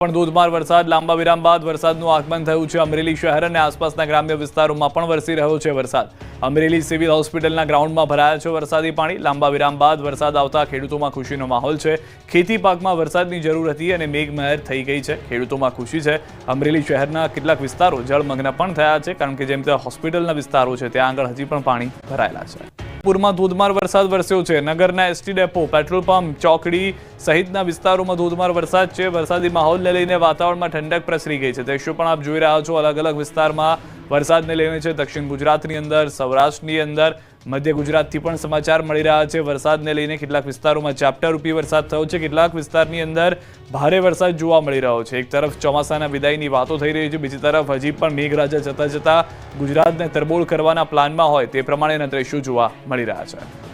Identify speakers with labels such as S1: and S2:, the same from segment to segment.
S1: પણ ધોધમાર વરસાદ લાંબા વિરામ બાદ વરસાદનું આગમન થયું છે। અમરેલી શહેર અને આસપાસના ગ્રામ્ય વિસ્તારોમાં પણ વરસી રહ્યો છે વરસાદ। અમરેલી સિવિલ હોસ્પિટલના ગ્રાઉન્ડમાં ભરાયા છે વરસાદી પાણી। લાંબા વિરામ બાદ વરસાદ આવતા ખેડૂતોમાં ખુશીનો માહોલ છે। ખેતી પાકમાં વરસાદની જરૂર હતી અને મેઘમહેર થઈ ગઈ છે। ખેડૂતોમાં ખુશી છે। અમરેલી શહેરના કેટલાક વિસ્તારો જળમગ્ન પણ થયા છે, કારણ કે જેમ કે હોસ્પિટલના વિસ્તારો છે ત્યાં આગળ હજી પણ પાણી ભરાયેલા છે। પૂરમાં ધોધમાર વરસાદ વરસ્યો છે। નગરના એસટી ડેપો, પેટ્રોલ પંપ, ચોકડી સહિતના વિસ્તારોમાં ધોધમાર વરસાદ છે। વરસાદી માહોલને લઈને વાતાવરણમાં ઠંડક પ્રસરી ગઈ છે। દ્રશ્યો પણ આપ જોઈ રહ્યા છો। અલગ અલગ વિસ્તારમાં વરસાદને લઈને છે। દક્ષિણ ગુજરાતની અંદર, સૌરાષ્ટ્રની અંદર, મધ્ય ગુજરાતથી પણ સમાચાર મળી રહ્યા છે। વરસાદને લઈને કેટલાક વિસ્તારોમાં ઝાપટારૂપી વરસાદ થયો છે। કેટલાક વિસ્તારની અંદર ભારે વરસાદ જોવા મળી રહ્યો છે। એક તરફ ચોમાસાના વિદાયની વાતો થઈ રહી છે, બીજી તરફ હજી પણ મેઘરાજા જતા જતા ગુજરાતને તરબોળ કરવાના પ્લાનમાં હોય તે પ્રમાણેના દ્રશ્યો જોવા મળી રહ્યા છે।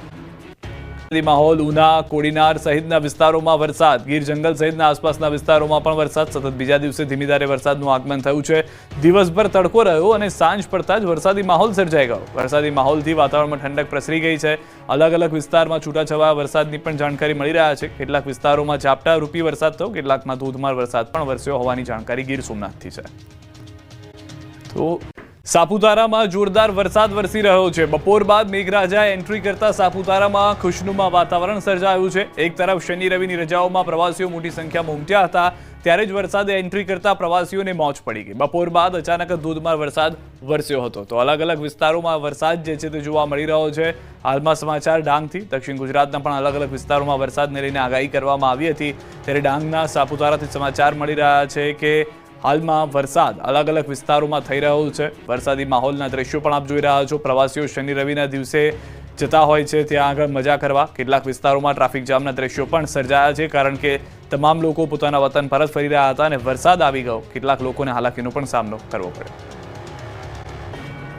S1: માહોલ ઉના, કોડીનાર સહિતના વિસ્તારોમાં વરસાદ। ગીર જંગલ સહિતના આસપાસના વિસ્તારોમાં પણ વરસાદ। સતત બીજા દિવસે ધીમી ધારે વરસાદનું આગમન થયું છે। દિવસભર તડકો રહ્યો અને સાંજ પડતા જ વરસાદી માહોલ સર્જાઈ ગયો। વરસાદી માહોલથી વાતાવરણમાં ઠંડક પ્રસરી ગઈ છે। અલગ અલગ વિસ્તારમાં છૂટાછવાયા વરસાદની પણ જાણકારી મળી રહ્યા છે। કેટલાક વિસ્તારોમાં ઝાપટા રૂપી વરસાદ થયો, કેટલાકમાં ધોધમાર વરસાદ પણ વરસ્યો હોવાની જાણકારી ગીર સોમનાથથી છે। તો સાપુતારામાં જોરદાર વરસાદ વરસી રહ્યો છે। બપોર બાદ મેઘરાજાએ એન્ટ્રી કરતા સાપુતારામાં ખુશનુમા વાતાવરણ સર્જાયું છે। એક તરફ શનિ રવિની રજાઓમાં પ્રવાસીઓ મોટી સંખ્યામાં ઉમટ્યા હતા, ત્યારે જ વરસાદે એન્ટ્રી કરતા પ્રવાસીઓને મોજ પડી ગઈ। બપોર બાદ અચાનક જ ધોધમાર વરસાદ વરસ્યો હતો। તો અલગ અલગ વિસ્તારોમાં વરસાદ જે છે તે જોવા મળી રહ્યો છે। હાલમાં સમાચાર ડાંગથી। દક્ષિણ ગુજરાતના પણ અલગ અલગ વિસ્તારોમાં વરસાદને લઈને આગાહી કરવામાં આવી હતી, ત્યારે ડાંગના સાપુતારાથી સમાચાર મળી રહ્યા છે કે હાલમાં વરસાદ અલગ અલગ વિસ્તારોમાં થઈ રહ્યો છે। વરસાદી માહોલના દ્રશ્યો પણ આપ જોઈ રહ્યા છો। પ્રવાસીઓ શનિ રવિના દિવસે જતા હોય છે ત્યાં આગળ મજા કરવા। કેટલાક વિસ્તારોમાં ટ્રાફિક જામના દ્રશ્યો પણ સર્જાયા છે, કારણ કે તમામ લોકો પોતાના વતન પરત ફરી રહ્યા હતા અને વરસાદ આવી ગયો। કેટલાક લોકોને હાલાકીનો પણ સામનો કરવો પડ્યો।